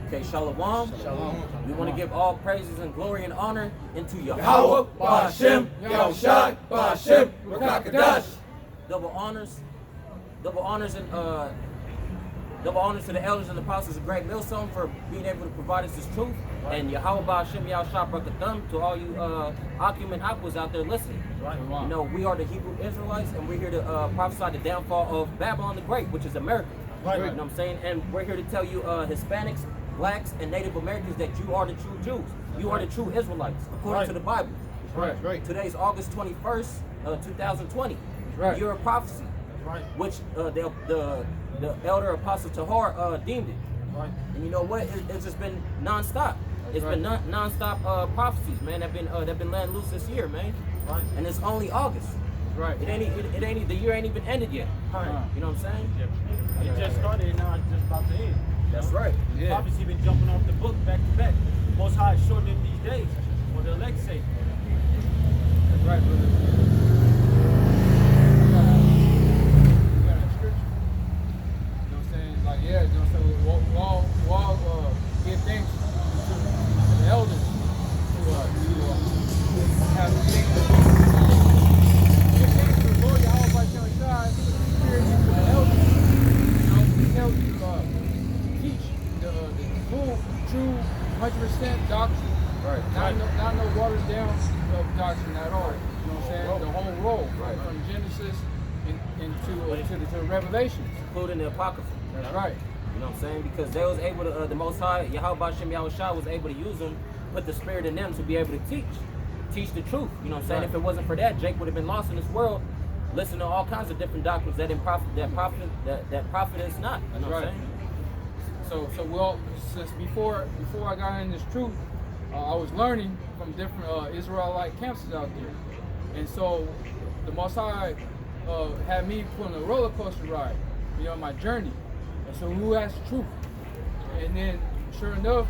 Okay, shalom. Shalom. We want to give all praises and glory and honor into YAHAWAH, bahasham, YAHAWASHI, bahasham, Rakakadash. Double honors and double honors to the elders and apostles of Great Millstone for being able to provide us this truth. Right. And Yahawah bahasham, Yahushua Barakatham to all you Akim and Aquas out there listening. Right. You know, we are the Hebrew Israelites, and we're here to prophesy the downfall of Babylon the Great, which is America. Right. You know what I'm saying? And we're here to tell you Hispanics, blacks, and Native Americans that you are the true Jews. You are the true Israelites, according to the Bible. Right. Right. Today's August 21st, 2020. Right. Year of prophecy. Right. Which the elder apostle Tahar deemed it. Right. And you know what? It's just been nonstop. It's been non-stop prophecies, man. That been letting loose this year, man. Right. And it's only August. Right. It ain't the year ain't even ended yet. Right. You know what I'm saying? Yeah. It just started and now it's just about to end. That's right. Yeah. Prophecy been jumping off the book back to back. Most High is shortening these days for the elect's sake. That's right, brother. You got a scripture. You know what I'm saying? Like, yeah, you know what I'm saying? We all give thanks to the elders to have things. Give thanks to the Lord Yahweh by showing God, spirit to the elders. You know, we help to teach the full, true, 100% doctrine. Right. Not no watered down doctrine at all. You know what I'm saying? The whole roll, Right. from Genesis into the Revelations. Including the Apocrypha. That's right. You know what I'm saying? Because they was able to, the Most High, Yahawah bahasham Yahushua was able to use them, put the spirit in them to be able to teach the truth. You know what I'm saying? Right. If it wasn't for that, Jake would have been lost in this world, listening to all kinds of different doctrines that prophet is not. You know what I'm Right. saying? So well, since before I got in this truth, I was learning from different Israelite camps out there, and so the Most High had me put on a roller coaster ride, you know, my journey. And so who has the truth? And then, sure enough,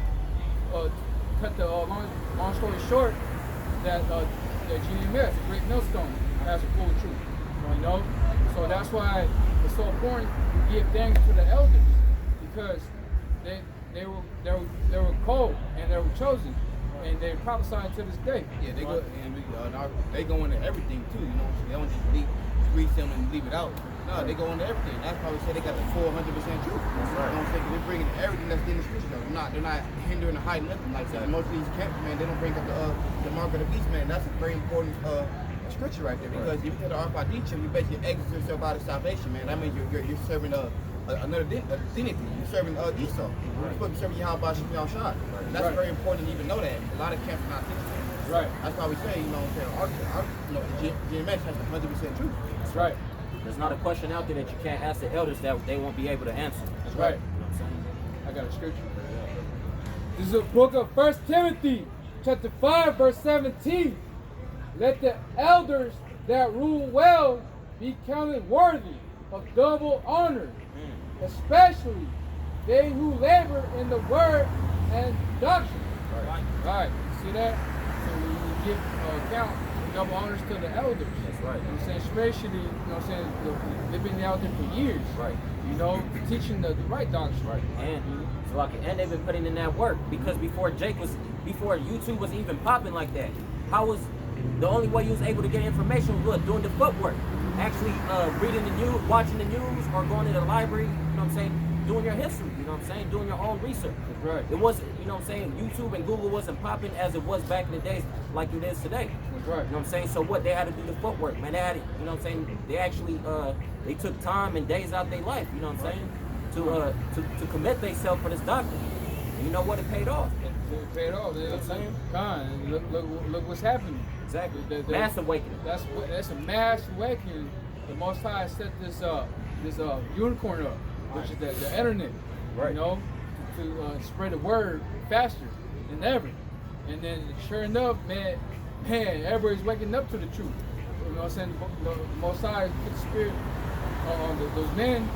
cut the long story short, that GMS, the Great Millstone, has a full truth. You know, so that's why it's so important to give thanks to the elders, because they were called and they were chosen, and they prophesied to this day. Yeah, they go and they go into everything too. You know, they don't just read them and leave it out. No, they go into everything. That's why we say they got the full 100% truth. That's right. You know what I'm saying? They're bringing everything that's in the scripture. They're not hindering or hiding nothing like that. Most of these camps, man, they don't bring up the mark of the beast, man. That's a very important scripture right there, because if you take the RFID chip, you basically exit yourself out of salvation, man. That means you're serving another divinity. You're serving Esau. You're supposed to be serving Yahawah bahasham Yahushua. And that's very important to even know that. A lot of camps are not teaching that. Right. That's why we say, you know what I'm saying, GMS has 100% truth. That's right. There's not a question out there that you can't ask the elders that they won't be able to answer. That's right. You know what I'm saying? I got a scripture. This is the book of 1 Timothy, chapter 5, verse 17. Let the elders that rule well be counted worthy of double honor, especially they who labor in the word and doctrine. Right. You see that? So we give count double honors to the elders. That's right. You know what I'm saying? Especially, you know what I'm saying, they've been out there for years. Right. You know, teaching the right doctrine. Right. And they've been putting in that work, because before YouTube was even popping like that, how was the only way you was able to get information was doing the footwork, actually reading the news, watching the news, or going to the library. You know what I'm saying? Doing your history. You know what I'm saying? Doing your own research. That's right. It wasn't, you know what I'm saying? YouTube and Google wasn't popping as it was back in the days, like it is today. That's right. You know what I'm saying? So what, they had to do the footwork, man. They had, you know what I'm saying? They actually they took time and days out their life. You know what I'm saying? To commit themselves for this doctrine. And you know what? It paid off. It paid off. You know what I'm saying? Look what's happening. Exactly. Mass awakening. That's a mass awakening. The Most High set this unicorn up, which is the internet. Right. You know, to spread the word faster than ever. And then sure enough, man, everybody's waking up to the truth. You know what I'm saying? The Most High put the spirit on those men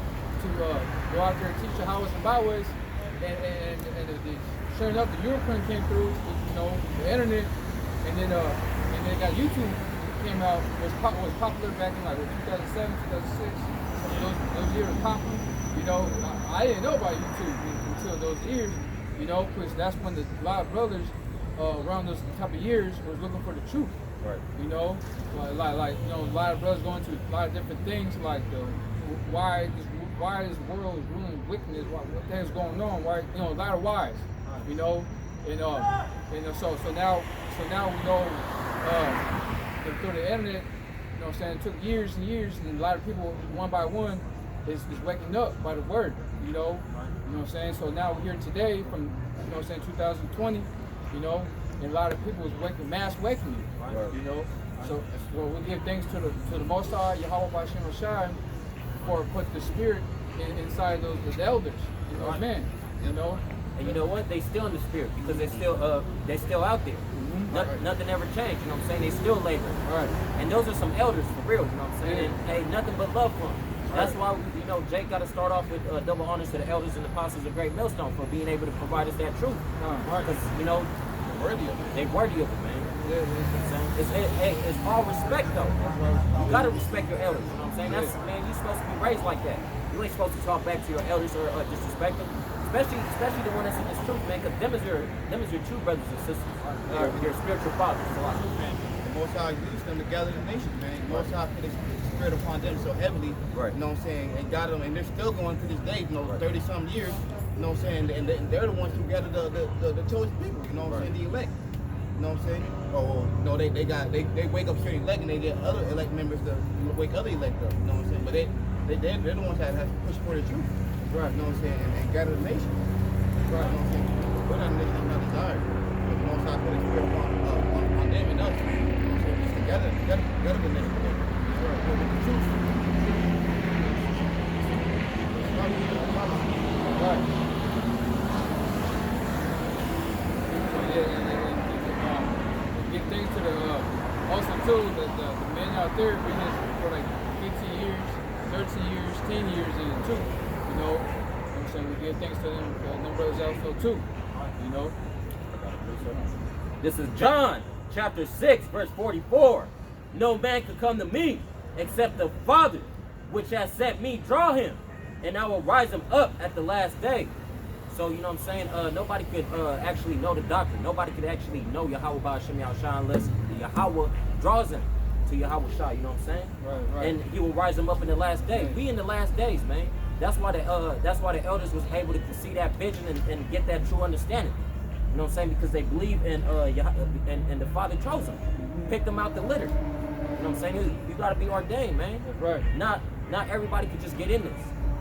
to go out there and teach the highways and byways. And sure enough, the unicorn came through, you know, the internet, and then got YouTube came out, was popular back in like 2007, 2006. Those years popping. You know, I didn't know about YouTube until those years. You know, because that's when a lot of brothers around those type of years was looking for the truth. Right. You know, like you know, a lot of brothers going to a lot of different things, like why this world is ruling wickedness, what things going on, why, you know, a lot of whys, you know, and so now we know through the internet, you know what I'm saying, it took years and years, and a lot of people one by one is waking up by the word, you know what I'm saying. So now we're here today from, you know what I'm saying, 2020, you know, and a lot of people is mass awakening, you know. So we give thanks to the Most High, YAHAWASHI, for put the spirit inside those elders, you know, men, you know. And you know what? They still in the spirit because they're still out there. Nothing ever changed, you know what I'm saying? They still labor. Right. And those are some elders for real, you know what I'm saying? And hey, nothing but love for them. That's why, you know, Jake got to start off with double honors to the elders and apostles of Great Millstone for being able to provide us that truth. Because, you know, they're worthy of it, man. It's all respect though. You gotta respect your elders. You know what I'm saying? That's, man, you're supposed to be raised like that. You ain't supposed to talk back to your elders or disrespect them. Especially the one that's in this truth, man, because them is your true brothers and sisters. Your spiritual fathers. The Most High used them to gather the nation, man. The Most High put his spirit upon them so heavily, you know what I'm saying, and got them, and they're still going to this day, you know, 30-some years, you know what I'm saying, and they're the ones who gather the chosen people, you know what I'm saying, the elect. You know what I'm saying? Or you know, they wake up certain elect and they get other elect members to wake other elect up. You know what I'm saying? But they're the ones that have to push for the truth. Right. You know what I'm saying? And gather the nation. Right. You know what I'm saying? Put on the nation is not desired. But the Most High put his spirit upon them and us. You know what I'm saying? Just together the nation. Right. With the truth. Right. Give thanks to the also too the men out there been this for like 15 years, 13 years, 10 years in it too. You know what I'm saying? We give thanks to them brothers also too. You know. This is John chapter 6 verse 44. No man could come to me except the Father which has sent me draw him, and I will rise him up at the last day. So, you know what I'm saying? Nobody could actually know the doctrine. Nobody could actually know Yahweh bahasham Yahushua unless Yahweh draws him to Yahweh Shah, you know what I'm saying? Right. And he will rise them up in the last day. We in the last days, man. That's why the elders was able to see that vision and get that true understanding. You know what I'm saying? Because they believe in and the Father chose them. Picked them out the litter. You know what I'm saying? You gotta be ordained, man. Right. Not everybody could just get in this.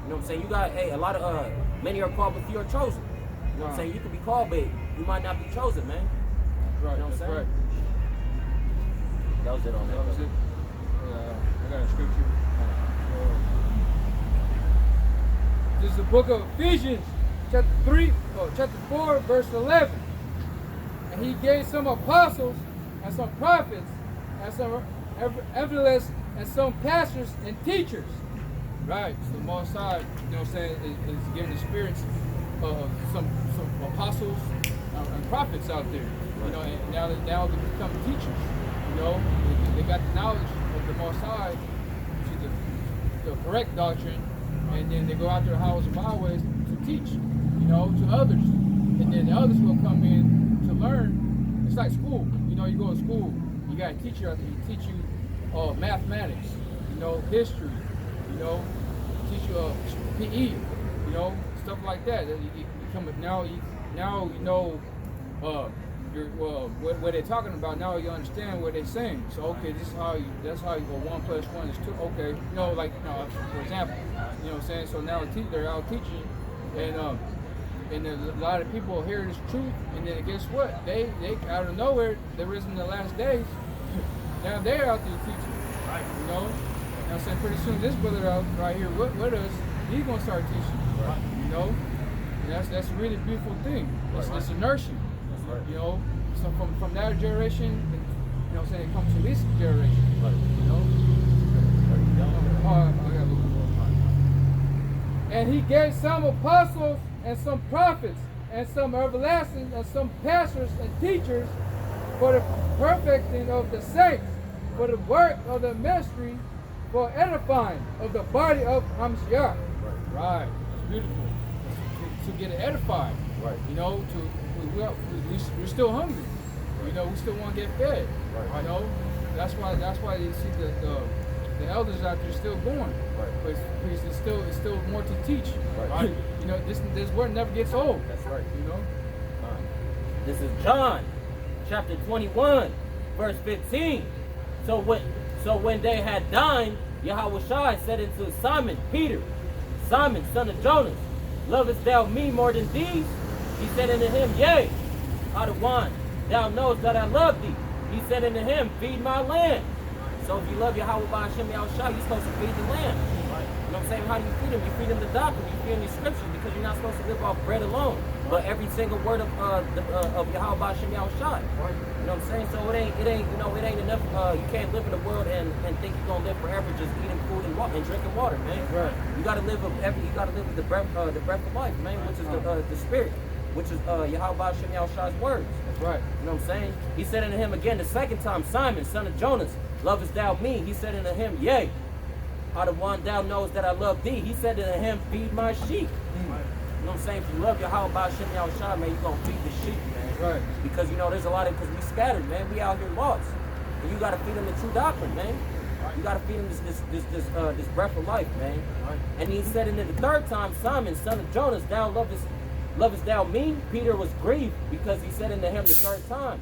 You know what I'm saying? You got a lot of many are called, but few are chosen. You know what I'm saying? You could be called, but you might not be chosen, man. Right. You know what I'm saying? Right. That was it on that. That was it. I got a scripture. This is the book of Ephesians, chapter 4, verse 11. And he gave some apostles and some prophets and some evangelists and some pastors and teachers. Right. So the Most High, you know what I'm saying, is giving the spirits of some apostles and prophets out there. You know, and now they become teachers. You know, they got the knowledge of the Most High, which is the correct doctrine, and then they go out to the highways and byways to teach, you know, to others. And then the others will come in to learn. It's like school. You know, you go to school, you got a teacher out there who teach you mathematics, you know, history, you know, teach you PE, you know, stuff like that. You come now you know what they're talking about. Now you understand what they're saying. So okay, that's how you go 1 + 1 is 2. Okay, you know, like for example, you know what I'm saying. So now they're out teaching, and a lot of people hear this truth, and then guess what? They out of nowhere, there is in the last days. Now they're out there teaching, you know. And I'm saying pretty soon this brother out right here with us, he's gonna start teaching, you know. And that's a really beautiful thing. It's inertia. You know, so from that generation, you know what I'm saying, it comes to this generation. You know? I got a little more. And he gave some apostles and some prophets and some everlasting and some pastors and teachers for the perfecting of the saints, for the work of the ministry, for edifying of the body of Hamashiach. Right. It's beautiful. To get edified. Right. You know, we're still hungry. You know, we still want to get fed. Right. You know, that's why you see the elders out there still going. Right. Because it's still more to teach. Right. You know, this word never gets old. That's right. You know. This is John, chapter 21, verse 15. So when they had dined, Yahawashi said unto Simon Peter, Simon, son of Jonas, lovest thou me more than these? He said unto him, Yea, Adawan, thou knowest that I love thee. He said unto him, Feed my lamb. So if you love Yahweh bahasham Yahawashi, you're supposed to feed the lamb. You know what I'm saying? How do you feed them? You feed them the doctrine. You feed them the scriptures, because you're not supposed to live off bread alone, but every single word of Yahweh bahasham Yahawashi. You know what I'm saying? So it ain't enough. You can't live in the world and think you're gonna live forever just eating food and drinking water, man. Right. You gotta live with the breath of life, man, which is the spirit, which is Yahweh bahasham Yahawashi's words. That's right. You know what I'm saying? He said unto him again the second time, Simon, son of Jonas, lovest thou me? He said unto him, Yea. Out of one thou knowest that I love thee. He said unto him, Feed my sheep. You know what I'm saying? If you love Yahweh bahasham Yahawashi, man, you're gonna feed the sheep, man. Right. Because there's a lot of, because we scattered, man. We out here lost. And you gotta feed them the true doctrine, man. You gotta feed them this breath of life, man. And he said unto the third time, Simon, son of Jonas, thou lovest thou me? Peter was grieved because he said unto him the third time.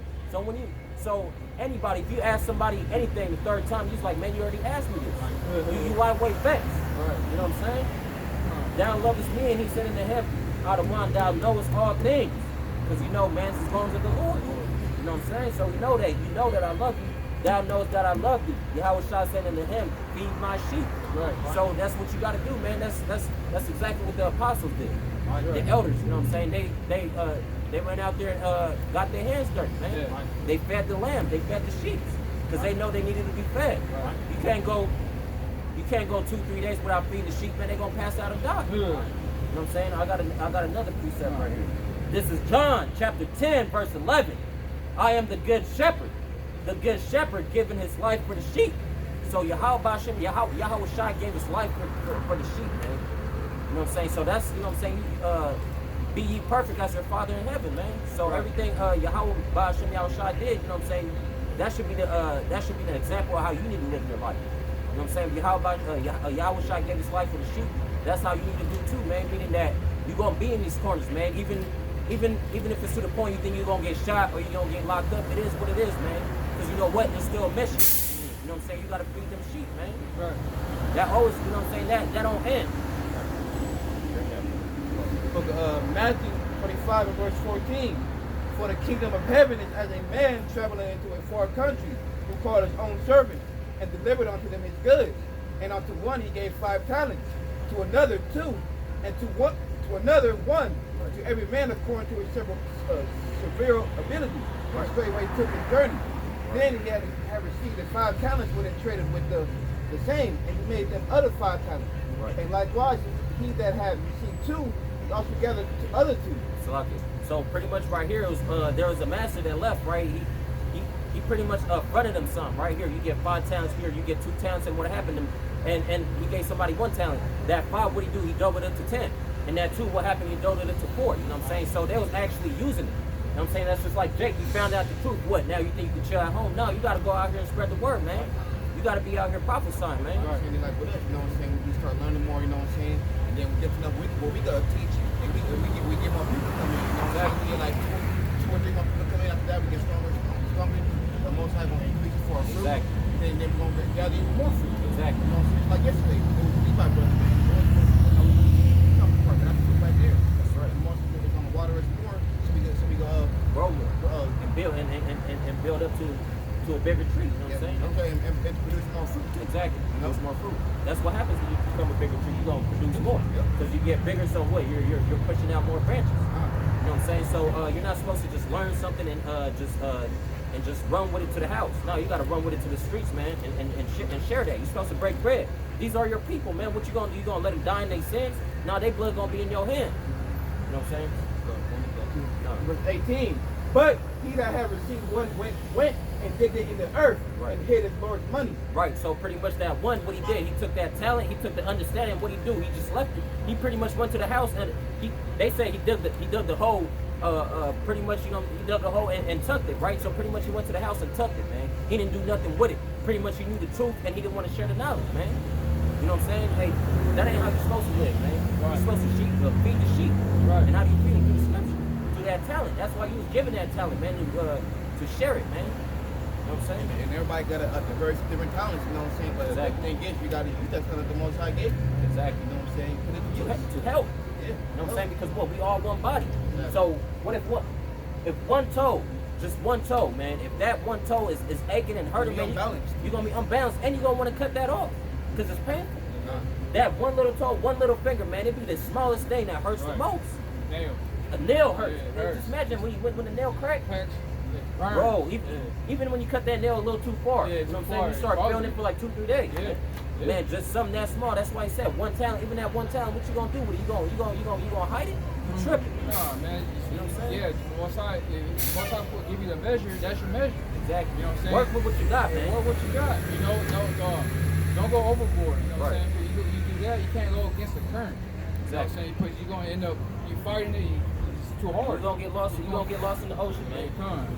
So anybody, if you ask somebody anything the third time, he's like, man, you already asked me this. You lightweight vexed. You know what I'm saying? Thou lovest me, and he said unto him, out of one, thou knowest all things. Because you know man's is going to the Lord. You know what I'm saying? So you know that I love you. Thou knowest that I love thee. Yahawashi said unto him, Feed my sheep. Right. So that's what you got to do, man. That's exactly what the apostles did. The elders, you know what I'm saying? They went out there and got their hands dirty, man. Yeah. They fed the lamb, they fed the sheep, because they know they needed to be fed. You can't go 2-3 days without feeding the sheep, man. They're gonna pass out and die. You know what I'm saying? I got another precept right here. This is John chapter 10, verse 11. I am the good shepherd. The good shepherd giving his life for the sheep. So Yahawashi gave his life for the sheep, man. You know what I'm saying? So that's, you know what I'm saying, be ye perfect as your Father in heaven, man. So everything Yahweh bahasham Yahawashi did, you know what I'm saying, that should be the example of how you need to live your life. You know what I'm saying? Yahawashi gave his life for the sheep. That's how you need to do too, man. Meaning that you're gonna be in these corners, man. Even if it's to the point you think you're gonna get shot or you're gonna get locked up, it is what it is, man. Because you know what? There's still a mission. You know what I'm saying? You gotta feed them sheep, man. Right. That always, you know what I'm saying, that don't end. Book of Matthew 25 and verse 14. For the kingdom of heaven is as a man traveling into a far country, who called his own servants and delivered unto them his goods. And unto one he gave 5 talents, to another 2, and to another 1, to every man according to his severe ability. And straightway took his journey. Then he had received the 5 talents, when it traded with the same, and he made them other 5 talents. And likewise, he that had received 2, also gathered to other 2. So pretty much right here, it was, there was a master that left, right? He pretty much fronted him some. Right here, you get 5 talents here, you get 2 talents, and what happened to him? And he gave somebody 1 talent. That 5, what he do? He doubled it to 10. And that 2, what happened? He doubled it to 4. You know what I'm saying? So they was actually using it. You know what I'm saying? That's just like Jake. You found out the truth. What? Now you think you can chill at home? No, you got to go out here and spread the word, man. You got to be out here prophesying, man. Right. And like with us, you know what I'm saying? We start learning more, you know what I'm saying? And then we get to know what we got to teach. And we get more people coming in, you know what I'm saying? We get like 2 or 3 more people coming in. After that, we get stronger. The Most High going to increase it for our fruit. Exactly. And then we're going to gather even more fruit. Exactly. You know what I'm saying? Like yesterday, it was Levi brother, man. That's the right there. That's right. The most they're going to water us more, so we go grow more and build up to a bigger tree. You know what I'm saying? Okay, and produce more fruit too. Exactly. Produce more fruit. That's what happens when you become a bigger tree. You're gonna produce more. Because you get bigger, so what? You're pushing out more branches. You know what I'm saying? So you're not supposed to just learn something and just run with it to the house. No, you gotta run with it to the streets, man, and share that. You're supposed to break bread. These are your people, man. What you gonna do? You gonna let them die in their sins? No, their blood gonna be in your hand. You know what I'm saying? Verse 18. But he that had received one went and did it in the earth and hid his Lord's money. Right, so pretty much that one, what he did, he took that talent, he took the understanding of what he do, he just left it. He pretty much went to the house and they say he dug the hole, pretty much, you know, he dug the hole and tucked it, right? So pretty much he went to the house and tucked it, man. He didn't do nothing with it. Pretty much he knew the truth and he didn't want to share the knowledge, man. You know what I'm saying? Hey, that ain't how you're supposed to live, man. You're supposed to feed the sheep. Right. And how do you feed it? Through the scripture. Through that talent. That's why he was given that talent, man, to share it, man. You know what I'm saying? And everybody got a diverse different talents, you know what I'm saying? But the thing is, you got to use that talent the Most High gave you. Exactly. You know what I'm saying? Put it to use. To help. Yeah. You know what I'm saying? Because what? We all one body. Exactly. So what if one toe, just one toe, man, if that one toe is aching and hurting, man, you're going to be unbalanced and you're going to want to cut that off because it's painful. That one little toe, one little finger, man, it be the smallest thing that hurts the most. Nail. A nail hurts. Yeah, it hurts. Just imagine when the nail cracks. Burn. Bro, even when you cut that nail a little too far, Yeah, you know what I'm too saying? far. You start feeling it for like 2-3 days. Yeah. Yeah. Man, just something that small. That's why he said one talent. Even that one talent, what you gonna do with it? You gonna hide it? You tripping? Nah, man. You know what I'm saying? Yeah, once I give you the measure, that's your measure. Exactly. You know what I'm saying? Work with what you got, man. Work what you got. You know, don't go overboard. You know what I'm saying? You do that, you can't go against the current. You know what I'm saying? Because you're gonna end up fighting it. It's too hard. You're gonna get lost. You're gonna get lost in the ocean, man.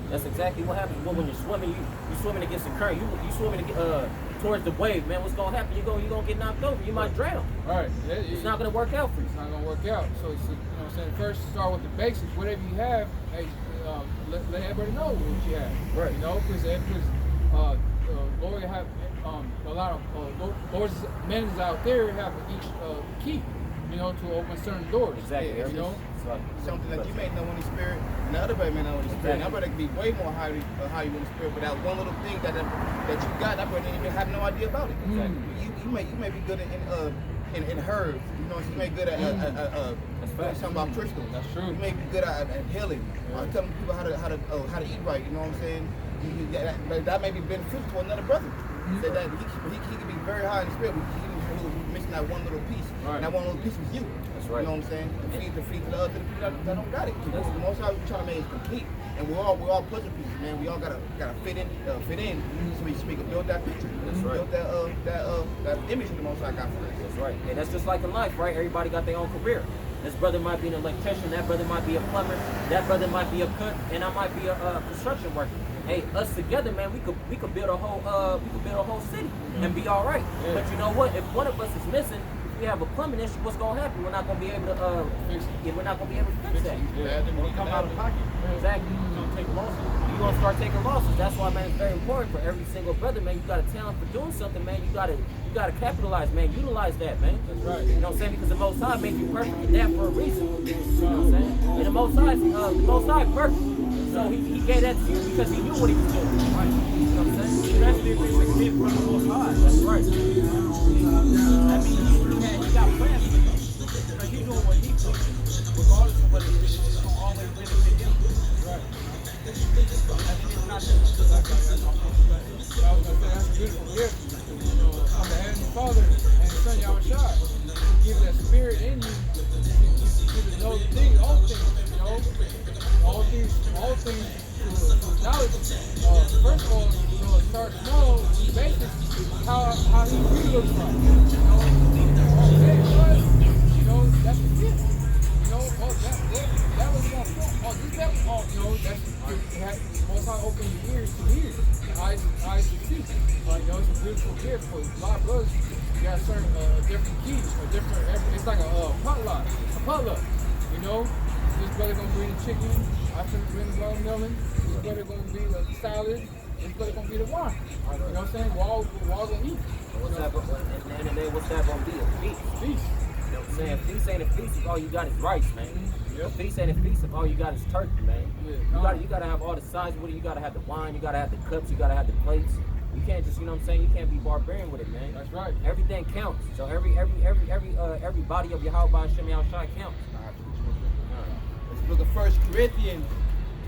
That's exactly what happens. Well, when you're swimming, you swimming against the current. You swimming towards the wave, man. What's gonna happen? You're gonna get knocked over. You might drown. All right. It's not gonna work out for you. It's not gonna work out. So you know what I'm saying? First, start with the basics. Whatever you have, hey, let everybody know what you have. Right. You know, because Lord have a lot of Lord's men out there have each key. You know, to open certain doors. Exactly. You know. Something that you may know in the spirit, and the other brother may know in the spirit. And that brother can be way more high in the spirit, but that one little thing that you got, that brother didn't even have no idea about it. Exactly. You may be good in herbs. You know, you may be good at something about crystals. That's true. You may be good at healing. Telling people how to eat right. You know what I'm saying? That may be beneficial to another brother. That he could be very high in the spirit, but he was missing that one little piece. Right. And that one little piece was you. That's right. You know what I'm saying? To feed to the other people that don't got it. The most High we trying to make it complete, and we're all puzzle pieces, man. We all gotta fit in, so we can build that picture. That's right. Build that image that the Most High got for us. That's right. And that's just like in life, right? Everybody got their own career. This brother might be an electrician, that brother might be a plumber, that brother might be a cook, and I might be a construction worker. Hey, us together, man, we could build a whole city and be all right. Yeah. But you know what? If one of us is missing, if we have a plumbing issue, what's gonna happen? We're not gonna be able to fix it. We're not gonna be able to fix that. When you come out of pocket, Exactly. you're gonna take losses. You're gonna start taking losses. That's why, man, it's very important for every single brother, man. You got a talent for doing something, man. You gotta capitalize, man. Utilize that, man. That's right. You know what I'm saying? Because the Most High made you perfect in that for a reason. You know what I'm saying? And the Most High perfect. So he gave that to you because he knew what he was doing. Right. You know what I'm saying? Especially if it's a kid from the Most High. That's right. That means he got plans for you. Because he's doing what he doing. Regardless of what it is, it's going to always benefit him. Right. I mean, it's not just like that. I was gonna say that's a beautiful gift. You know, from the Heavenly Father and His Son YAHAWASHI. Give that spirit in you. You to know the things, all things. You know, all things to knowledge. First of all, you know, start small, basics. How He really looks like. You know, okay, but you know that's the gift. You know, that was my fault. Oh, this that. Oh, you know, that's Most High open your ears to hear, eyes to see. You know, it's a beautiful gift for a lot of brothers. You got certain different keys, it's like a potluck. You know, this brother gonna bring the chicken. I finna bring the watermelon. This brother gonna be the salad. This brother gonna be the wine. You know what I'm saying? We're all gonna eat. What's that? At the end of the day, what's that gonna be? A feast. Feast. You know what I'm saying? Feast ain't a feast if all you got is rice, man. Yep. A feast ain't a feast if all you got is turkey, man. Yeah. You gotta have all the sides with it. You gotta have the wine. You gotta have the cups. You gotta have the plates. You can't just, you know what I'm saying? You can't be barbarian with it, man. That's right. Everything counts. So every body of Yahawah bahasham YAHAWAH counts. Let's look at 1 Corinthians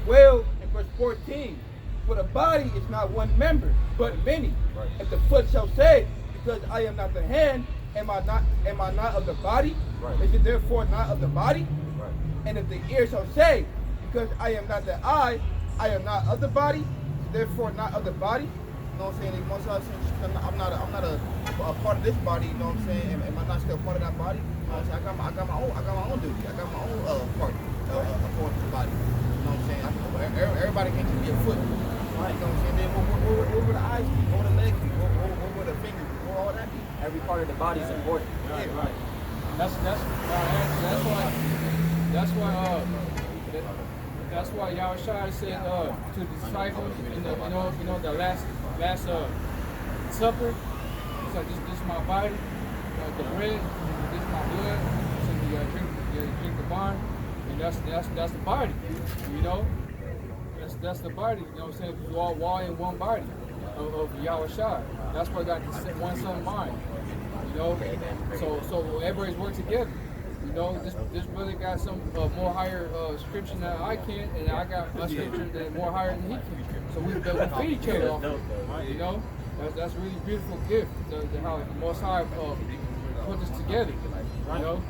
12 and verse 14. For the body is not one member, but many. Right. If the foot shall say, because I am not the hand, am I not of the body? Right. Is it therefore not of the body? Right. And if the ear shall say, because I am not the I am not of the body, therefore not of the body. You know what I'm saying? Like, most of us, I'm not a part of this body. You know what I'm saying? Am I not still part of that body? You know what I'm saying? I got my own duty. I got my own part according to the body. You know what I'm saying? Everybody can't just be a foot. Right. You know what I'm saying? Then where would the eyes be? Where would the legs be? Where would the fingers be? Where all that be? Every part of the body is important. Right, right. That's why Yahawashi said to the disciples in the last supper. It's like this is my body, the bread. This is my blood. So you drink the wine, and that's the body. You know, that's the body. You know what I'm saying? You all in one body of Yahawashi. That's why I got this one son mind. You know, so everybody's work together. You know, this brother got some more higher scripture than I can, and I got a scripture that more higher than he can. So we feed each other off. You know, that's a really beautiful gift. How the Most High put this together. You know,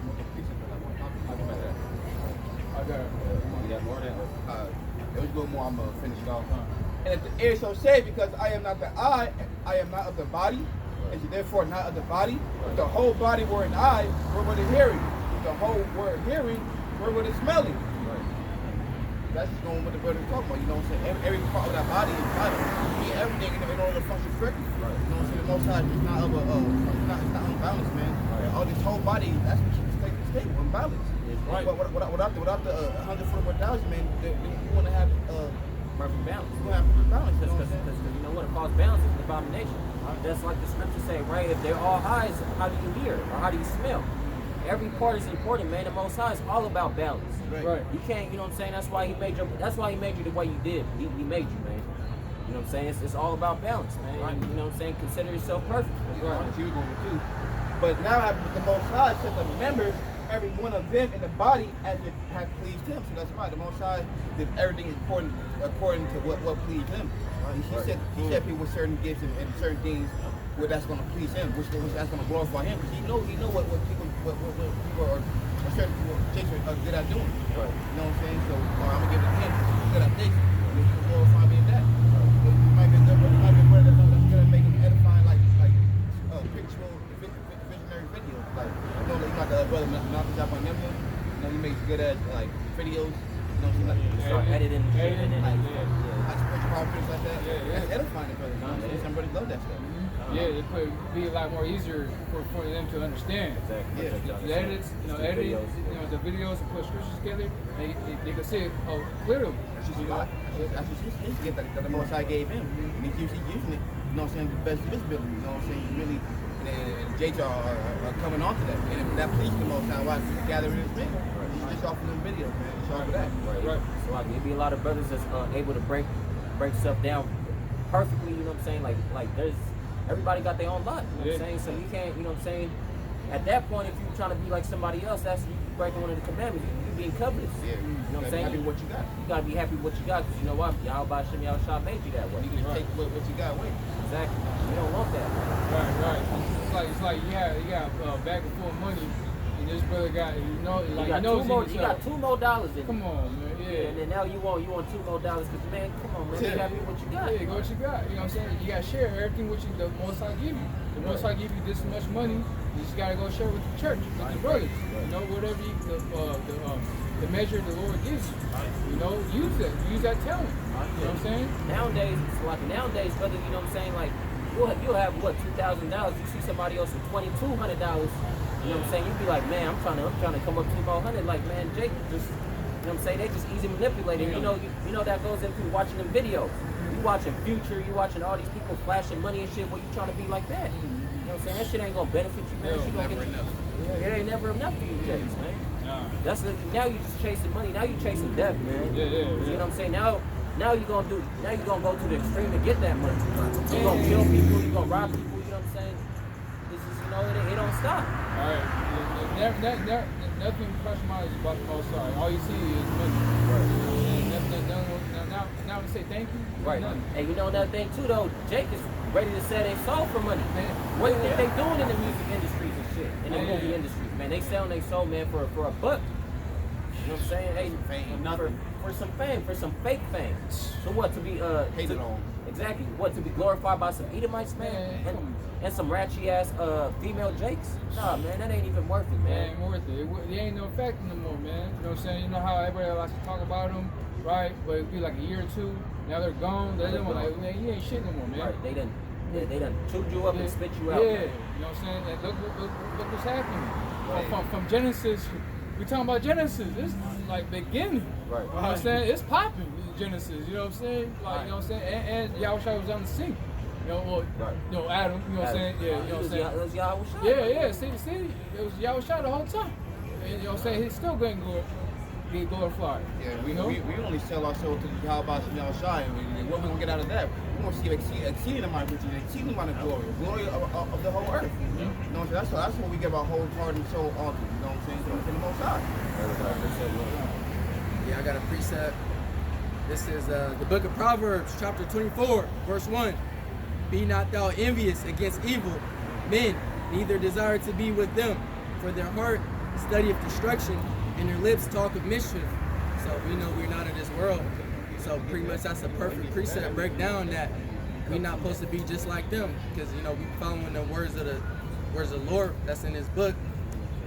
I got more than it was a little more. I'm gonna finish it off. And it is so said because I am not the I am not of the body, and therefore not of the body. If the whole body were an eye, where would it hearing? If the whole were hearing, where would it smelling? That's just going with the brother's talking about. You know what I'm saying? Every part of that body is vital. Everything in order to function correctly. You know what I'm saying? The Most High is not of it's not unbalanced, man. All this whole body, that's what keeps the stable, unbalanced. Right. But without the 144,000, man, you want to have perfect balance. You want to have perfect balance. Because you know what? A false balance is an abomination. That's like the scripture say, right? If they're all eyes, how do you hear? Or how do you smell? Every part is important, man. The Most High is all about balance. Right. You can't, you know what I'm saying? That's why he made you the way you did. He made you, man. You know what I'm saying? It's all about balance, man. Right. You know what I'm saying? Consider yourself perfect. Right. But now the Most High said the members, every one of them in the body as it has pleased him. So that's why the Most High did everything according to what pleased him. Right. He said people with certain gifts and certain things that's going to please him, which that's going to glorify him, because he know what people are certain people are good at doing. Right. You know what I'm saying? So I'm gonna give it to him. He's good at this, and he can glorify me in that. Right. It might be a good brother, that's good at making edifying like pictorial, visionary videos. Like you know, you got the brother not the job on them. You know, he makes good at like videos. You know, he start editing, like spiritual PowerPoints like that. That's edifying the brother. You know what I'm saying? Somebody love that stuff. Yeah, it could be a lot more easier for them to understand. Exactly. Yeah. The edits, editing, the videos and put scriptures together, they can see it clearly. That's his gift that the Most High gave him. And he's using it, you know what I'm saying, the best of his ability. You know what I'm saying? He really, and J.J. are coming on to that. And if that pleases the Most High, why he's gathering his men? He's just offering them videos, man. It's off of that. Right. So like, there'd be a lot of brothers that's able to break stuff down perfectly, you know what I'm saying? Like there's everybody got their own lot, you know what I'm saying? So you can't, you know what I'm saying? At that point, if you're trying to be like somebody else, that's you breaking one of the commandments. You're being covetous. Yeah. You know what I'm saying? Happy with what you got. You gotta be happy with what you got, because you know what? Yahawashi made you that way. You can take what you got away. Exactly. You don't want that. Right. It's like you got bag of full money, and this brother got you got $2 more in it. Come on, man. Yeah. And then now you want $2 more because man, come on, man, you happy with what you got. Yeah, go what you got. You know what I'm saying? You gotta share everything what the Most High give you. The Most High give you this much money, you just gotta go share with the church, with the brothers. You know, whatever the measure the Lord gives you. You know, use that talent. You know what I'm saying? Nowadays, brother, you know what I'm saying? Like you'll have what, $2,000. You see somebody else with $2,200. You know what I'm saying? You'd be like, man, I'm trying to come up $200. Like, man, Jake just, you know what I'm saying? They just easy manipulating. You know that goes into watching them videos. You watching Future, you watching all these people flashing money and shit. Well, you trying to be like that? You know what I'm saying? That shit ain't gonna benefit you, man. It ain't never enough for you, Jakes, man. Now you just chasing money. Now you chasing death, man. Yeah. You know what I'm saying? Now you gonna go to the extreme to get that money. You gonna kill people. You gonna rob people. You know what I'm saying? This is, it don't stop. All right. Nothing customized about the Most High. All you see is money. Right. Now to say thank you. Right. And you know another thing too, though. Jake is ready to sell their soul for money. Man, what do you think they doing in the music industries and shit, in the movie industries, man? They selling their soul, man, for a buck. You know what I'm saying? Hating Fame. for some fame, for some fake fame. So what, to be Hated on. Exactly. What, to be glorified by some Edomites, man? And some ratchy ass female jakes? Nah, man, that ain't even worth it, It man. ain't worth it. It ain't no effect no more, man. You know what I'm saying? You know how everybody likes to talk about them, right? But it'd be like a year or two. Now they're gone. They don't like, man, you ain't shit no more, man. Right, they done chewed you up and spit you out. Yeah, Man. you know what I'm saying? And look what's happening. Right. From Genesis, we talking about Genesis. It's like beginning. Right. You know what I'm saying? It's popping Genesis. You know what I'm saying? Like, you know what I'm saying? And Yahawashi was on the scene. You know, well, Right. you know, Adam. You know what I'm saying? Yeah, you know what I'm saying? It was Yahawashi. Yeah. See, it was Yahawashi the whole time. And, you know what I'm saying? He's still going to get glorified. Yeah, you know? we only sell ourselves to the YAHAWASHI Thawadah YAHAWAH. What we gonna get out of that? We want to see exceeding amount of riches, exceeding amount of glory of the whole earth. You know what I'm saying? That's what we give our whole heart and soul onto. You know what I'm saying? To the Most High. Yeah, I got a precept. This is the book of Proverbs, chapter 24, verse 1. Be not thou envious against evil men, neither desire to be with them, for their heart studieth destruction, and their lips talk of mischief. So we know we're not of this world. So pretty much that's a perfect precept breakdown that we're not supposed to be just like them, because you know we following the words of the Lord that's in His book.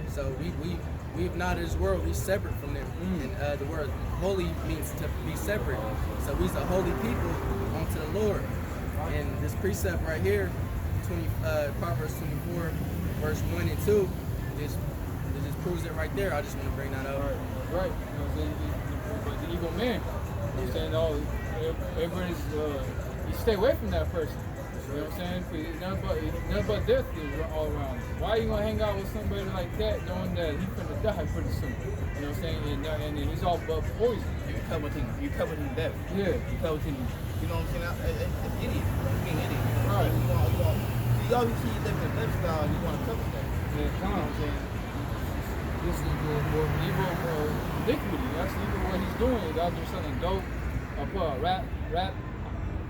So we've not of this world. We separate from them. And the word holy means to be separate. So we's a holy people unto the Lord. And this precept right here, Proverbs 24, verse 1 and 2, it just proves it right there. I just want to bring that up. Right. You know what I'm saying? But the evil man. You know what I'm saying? Everybody's, you stay away from that person. You know what I'm saying? Because nothing but death is all around. Why are you going to hang out with somebody like that knowing that he's going to die pretty soon? You know what I'm saying? And he's all but poison. You coveting death. Yeah. You coveting, you know what I'm saying? It's idiot. It's being idiot. Right. You always see you living a lifestyle and you want to cover that. Yeah, You know what I'm saying? this is the more evil iniquity. That's even what he's doing. He's out there selling dope, rap,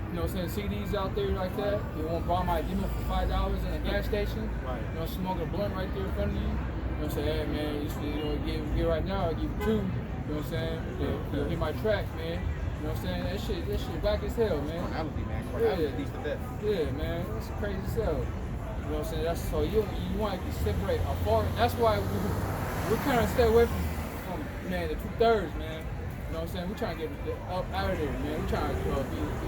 you know what I'm saying, CDs out there like that. He won't buy my demon for $5 in a gas station. Right. You know, smoking a blunt right there in front of you. You know what I'm saying? Hey man, you know, get right now, I'll give you 2. You know what I'm saying? You'll hit my track, man. You know what I'm saying? That shit whack as hell, man. Carnality, man. Carnality leads to death. Yeah, man. It's crazy as hell. You know what I'm saying? That's so you want to separate apart. That's why we're trying to stay away from man, the 2/3, man. You know what I'm saying? We're trying to get up out of there, man. We're trying to be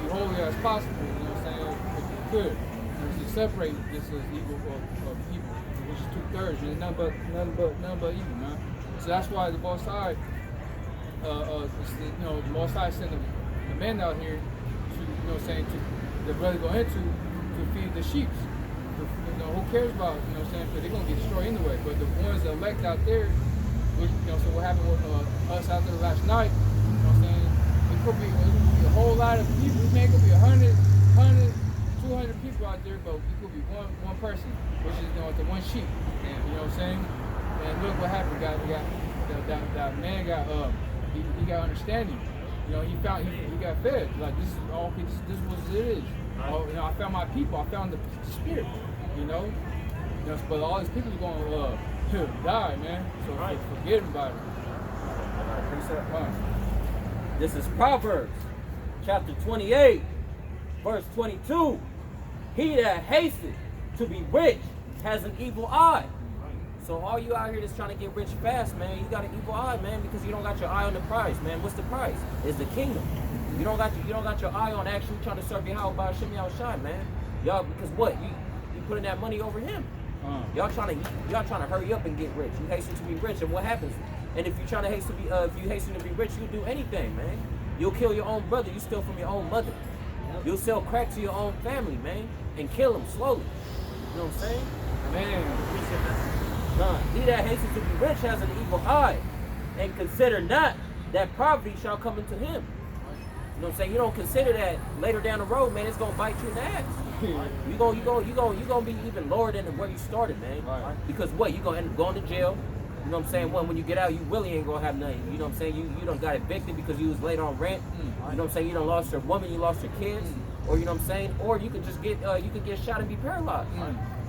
holy as possible. You know what I'm saying? If we could, to separate this as evil of evil, which is 2/3, and nothing but evil, man. So that's why the Most High, the Most High sent the men out here to, you know what I'm saying, to brother go into to feed the sheep. You know, who cares about, you know what I'm saying, because they're going to get destroyed anyway. But the ones that elect out there, you know, so what happened with us out there last night, you know what I'm saying, it could be a whole lot of people. It could be 100, 200 people out there, but it could be one person, which is, you know, the one sheep. And, you know what I'm saying? And look what happened. That man got, he got understanding. You know, he got fed. Like, this is all, this is what it is. You know, I found my people. I found the spirit. You know, but all these people are going to die, man. So forget about it. Right. This is Proverbs, chapter 28, verse 22. He that hasteth to be rich has an evil eye. So all you out here that's trying to get rich fast, man, you got an evil eye, man, because you don't got your eye on the prize, man. What's the prize? It's the kingdom. You don't got your eye on actually trying to serve Bahasham Yahawashi, man. Y'all, because what? You putting that money over him. Y'all trying to hurry up and get rich. You hasten to be rich, and what happens? And if you hasten to be rich, you'll do anything, man. You'll kill your own brother. You steal from your own mother. You'll sell crack to your own family, man, and kill them slowly. You know what I'm saying? Man, he that hastens to be rich has an evil eye, and consider not that poverty shall come into him. You know what I'm saying? You don't consider that later down the road, man, it's gonna bite you in the ass. You gonna be even lower than where you started, man. Right. Because what? You gonna end up going to jail. You know what I'm saying? When you get out, you really ain't gonna have nothing. You know what I'm saying? You done got evicted because you was late on rent. You know what I'm saying? You done lost your woman, you lost your kids, or you know what I'm saying? Or you could just get shot and be paralyzed.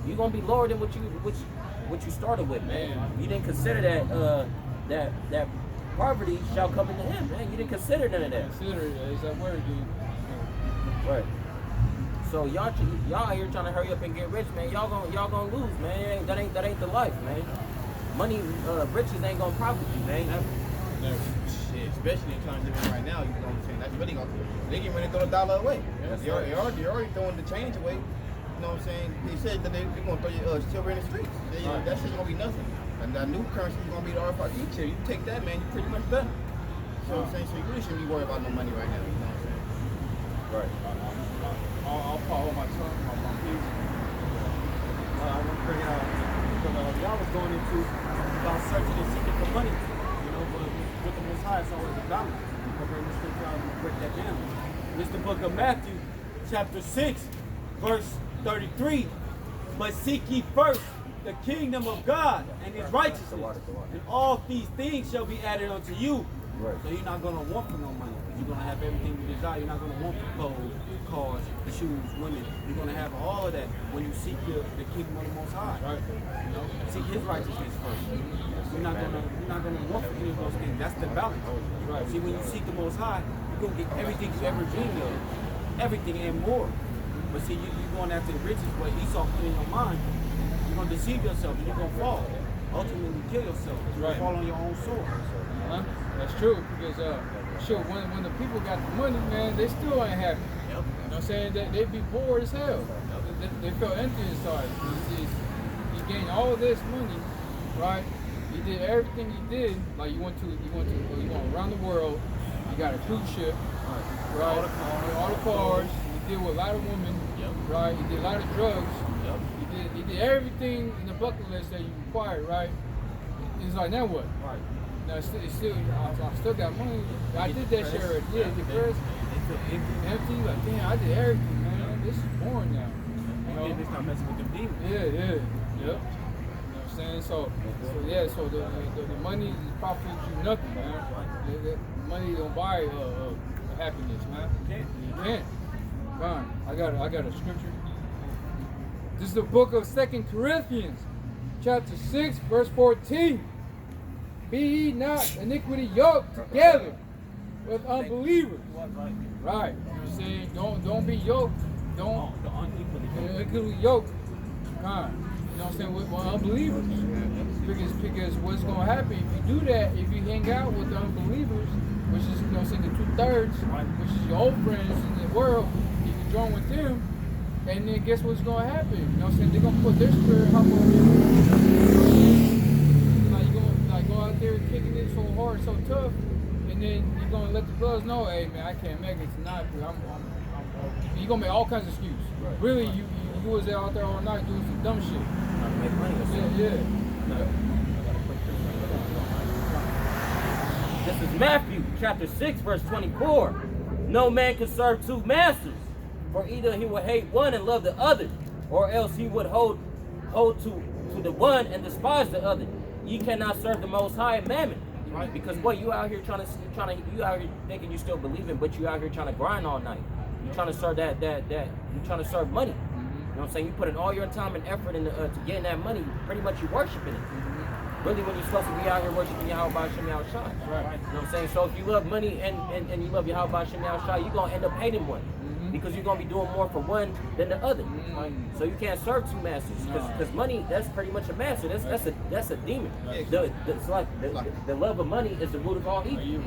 You gonna be lower than what you started with, man. You didn't consider that poverty shall come into him, man. You didn't consider none of that. Consider it. It's that word, dude. Right. So y'all out here trying to hurry up and get rich, man. Y'all gonna lose, man. That ain't the life, man. Money, riches ain't gonna profit you, man. Never. Shit, especially in times we're in right now, you know what I'm saying? That's really gonna, they getting ready to throw the dollar away. They're already throwing the change away. You know what I'm saying? They said that they're gonna throw your silver in the streets. That shit's gonna be nothing. And that new currency is gonna be the RFID chip. You take that, man, you're pretty much done. You know what I'm saying? So you really shouldn't be worried about no money right now. You know what I'm saying? Right. I'll follow my son, my kids. I want to bring out what y'all was going into about searching and seeking for money. You know, but with the Most High, it's always a balance. I'll bring the scripture out and break that down. It's the book of Matthew, chapter 6, verse 33. But seek ye first the kingdom of God and his righteousness, and all these things shall be added unto you. Right. So you're not going to want for no money. You're going to have everything you desire. You're not going to want for clothes, cars, shoes, women. You're going to have all of that when you seek the kingdom of the Most High. Right. You know, seek his righteousness first. You're not gonna want for any of those things. That's the balance. Right. See, when you seek the Most High, you're gonna get everything you ever dreamed of, everything and more. But see, you're going after the riches, what Esau put in your mind. You're gonna deceive yourself, and you're gonna fall. Ultimately, kill yourself. You're gonna fall on your own sword. That's true, because when the people got the money, man, they still ain't happy. Yep. You know what I'm saying? They be bored as hell. They feel empty inside. You gained all this money, right? You did everything you did. Like you went around the world. You got a cruise ship, right? All the cars. You deal with a lot of women, right? You did a lot of drugs. You did everything in the bucket list that you required, right? It's like, now what? Right. Now it's still, I still got money. I did that shit already. Yeah, depressed. Empty. Like, damn, I did everything, man. This is boring now. You know? They start messing with them demons. Yep. You know what I'm saying? So the money profits you nothing, man. The money don't buy happiness, man. You can't. Fine. I got a scripture. This is the book of 2 Corinthians, chapter 6, verse 14. Be ye not iniquity yoked together with unbelievers. Right. You know what I'm saying? Don't be yoked. Don't unequally yoked. God. You know what I'm saying? With unbelievers. Because what's gonna happen if you do that, if you hang out with the unbelievers, which is, you know what I'm saying, the 2/3, which is your old friends in the world, if you join with them, and then guess what's gonna happen? You know what I'm saying? They're gonna put their spirit up on you. You know what I'm saying? Like you're gonna go out there kicking it so hard, so tough, and then you're gonna let the brothers know, hey man, I can't make it tonight, but you're gonna make all kinds of excuses. Right. Really, you was out there all night doing some dumb shit. Make money or something. Yeah. This is Matthew chapter 6, verse 24. No man can serve two masters, for either he will hate one and love the other, or else he would hold to the one and despise the other. You cannot serve the Most High and Mammon. Right? Because what you out here you out here thinking you still believing, but you out here trying to grind all night. You trying to serve that you trying to serve money. You know what I'm saying? You put in all your time and effort into to getting that money. Pretty much you worshiping it. Really, when you're supposed to be out here worshiping YAHAWASHI Thawadah. Right. You know what I'm saying? So if you love money and you love YAHAWASHI Thawadah, you're gonna end up hating one. Because you're gonna be doing more for one than the other. Right? So you can't serve two masters. Because money, that's pretty much a master. That's a demon. It's like the love of money is the root of all evil.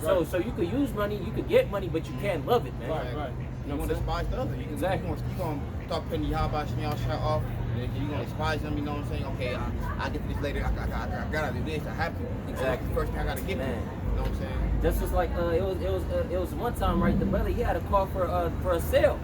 So you could use money, you could get money, but you can't love it, man. Right. You want to despise the other. Exactly. You're going to start putting YAHAWASHI Thawadah off. You're going to despise them, you know what I'm saying? Okay, I'll get to this later. I got to do this. I have to. Exactly. First thing I got to get to. You know what I'm saying? This is like it was one time, right? The brother, he had a call for a sale,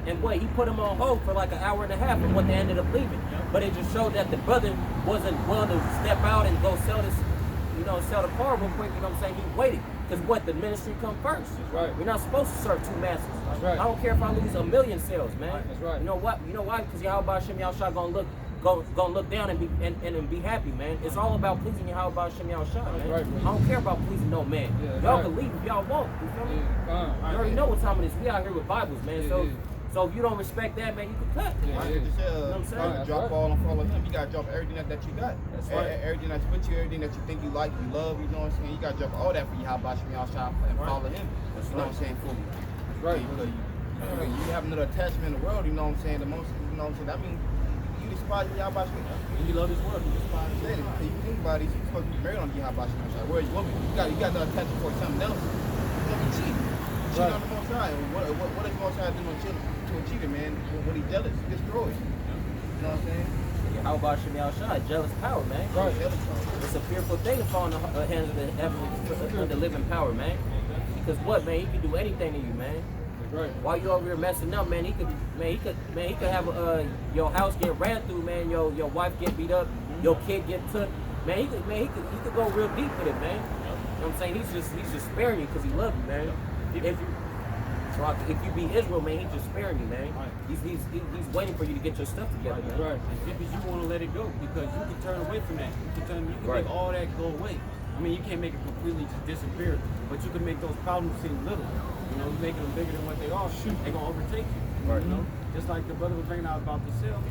and he put him on hold for like an hour and a half, and they ended up leaving. But it just showed that the brother wasn't willing to step out and go sell the car real quick. You know what I'm saying? He waited because the ministry come first. That's right. We're not supposed to serve two masters. That's right. I don't care if I lose 1 million sales, man. That's right. You know what? You know why? Because YAHAWASHI Thawadah gonna look down and be happy, man. It's all about pleasing YAHAWASHI Thawadah, man. Right. I don't care about pleasing no man. Yeah, y'all right. can leave if y'all want. You feel me? Yeah, You already know what time it is. We out here with Bibles, man. Yeah, so So if you don't respect that, man, you can cut. Yeah, I just said, You know what I'm saying? you drop all and follow him. You gotta drop everything that you got. That's right. Everything that's with you, everything that you think you like, you love, you know what I'm saying? You gotta drop all that for YAHAWASHI and follow him. You know what I'm saying? Fully. That's right. Because you have another attachment in the world, you know what I'm saying? The most, you know what I'm saying? I mean, you despise YAHAWASHI. When you love this world, you despise Yeah, if you think about it, you're supposed to be married on YAHAWASHI. Where's your woman? You got the attachment for something else. You're gonna be cheating. Cheating on the Most High. What is Most High doing to a cheater, man? When he jealous, he destroys. You know what I'm saying? How about YAHAWASHI? Jealous power, man. Right. Jealous, bro. It's a fearful thing to fall in the hands of the heavenly, the living power, man. Because what, man? He can do anything to you, man. Right. While you over here messing up, man, he could have your house get ran through, man. Your wife get beat up, your kid get took, man. He could go real deep with it, man. You know what I'm saying? He's just sparing you because he loves you, man. If you be Israel, man, he's just sparing you, man. He's waiting for you to get your stuff together, man. Right. It's because you want to let it go, because you can turn away from that. You can Right. make all that go away. I mean, you can't make it completely just disappear, but you can make those problems seem little. You know, you're making them bigger than what they are. They're gonna overtake you. Right. You know, just like the brother was bringing out about the self.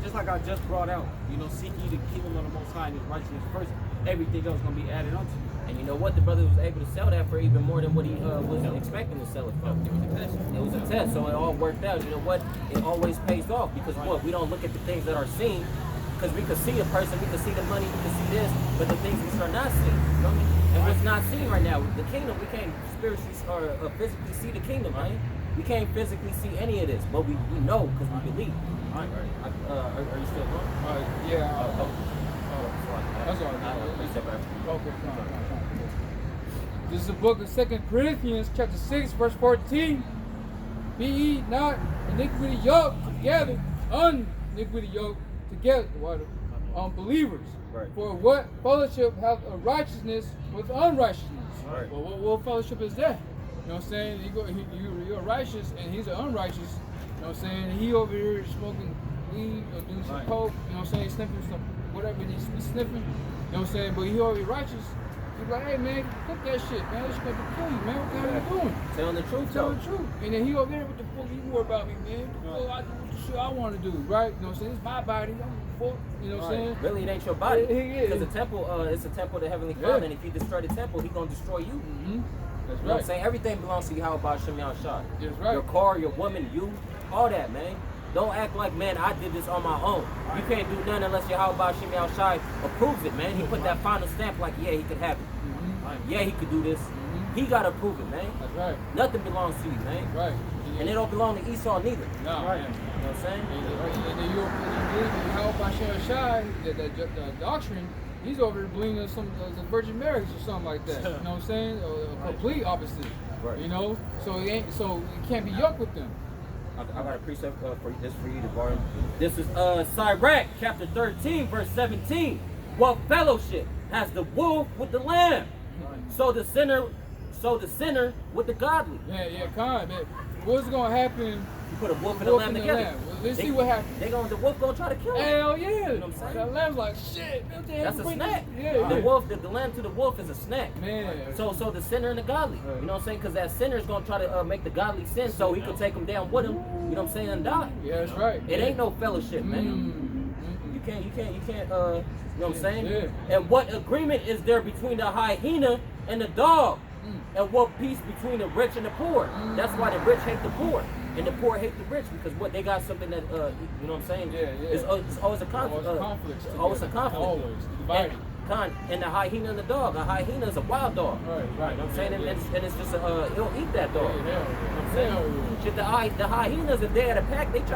Just like I just brought out, you know, seek ye the kingdom of the Most High and His righteousness first. Everything else gonna be added unto you. And you know what? The brother was able to sell that for even more than what he was expecting to sell it for. It was a test, so it all worked out. You know what? It always pays off because what? We don't look at the things that are seen, because we can see a person, we can see the money, we can see this, but the things which are not seen. You know what I mean? And what's not seen right now, the kingdom, we can't spiritually or physically see the kingdom, man. We can't physically see any of this, but we know because we believe. All right. Are you still going? Yeah. That's all right. Okay, come on. This is the book of 2 Corinthians, chapter 6, verse 14. Be ye not iniquity yoked together, iniquity yoked together, unbelievers. Right. For what fellowship hath a righteousness with unrighteousness? Right. Well, what fellowship is that? You know what I'm saying? You're righteous and he's an unrighteous. You know what I'm saying? He over here smoking weed or doing some coke. You know what I'm saying? Sniffing some whatever he's sniffing. You know what I'm saying? But he already righteous. He's like, hey man, quit that shit, man. That's gonna kill you, man. What the hell you doing? Telling the truth, Tell the truth. And then he over there, what the fuck you worry about me, man? I do what the shit I want to do, right? You know what I'm saying? It's my body. I'm fuck. You know what I'm saying? Really, it ain't your body. Because Yeah. the temple, it's a temple of the heavenly Father, and if you destroy the temple, he's gonna destroy you. Mm-hmm. That's You know what I'm saying? Everything belongs to YAHAWASHI. That's right. Your car, your woman, you, all that, man. Don't act like, man, I did this on my own. You can't do nothing unless YAHAWASHI approves it, man. He put that final stamp like, yeah, he could have it. Yeah, he could do this. He got to prove it, man. That's right. Nothing belongs to you, man. Right. And it don't belong to Esau neither. No. Right. You know what I'm saying? And then you believe in the doctrine, he's over there believing in some the Virgin Marriage or something like that. You know what I'm saying? A complete opposite. Right. You know? So it can't be yoked with them. I got a precept for you to borrow. This is Sirach, chapter 13, verse 17. What fellowship has the wolf with the lamb? So the sinner with the godly. Yeah, kind man. What's gonna happen? You put a wolf and a lamb together. Well, let's see what happens. The wolf gonna try to kill him. Hell yeah! You know what I'm saying? That lamb's like shit. That's a snack. Yeah. The lamb to the wolf is a snack. Man. So the sinner and the godly. You know what I'm saying? Because that sinner is gonna try to make the godly sin, so he could take him down with him. You know what I'm saying? And die. Yeah, that's right. It ain't no fellowship, man. You can't. You know what I'm saying? Yeah. And what agreement is there between the hyena and the dog? And what peace between the rich and the poor? That's why the rich hate the poor, and the poor hate the rich, because what they got something that you know what I'm saying? Yeah. It's always a conflict. Always a conflict. Always divided. And the hyena and the dog. A hyena is a wild dog. Right. You know what I'm saying? And it's just it'll eat that dog. Yeah, You know what I'm saying? Shit, the hyenas, if they had a pack, they try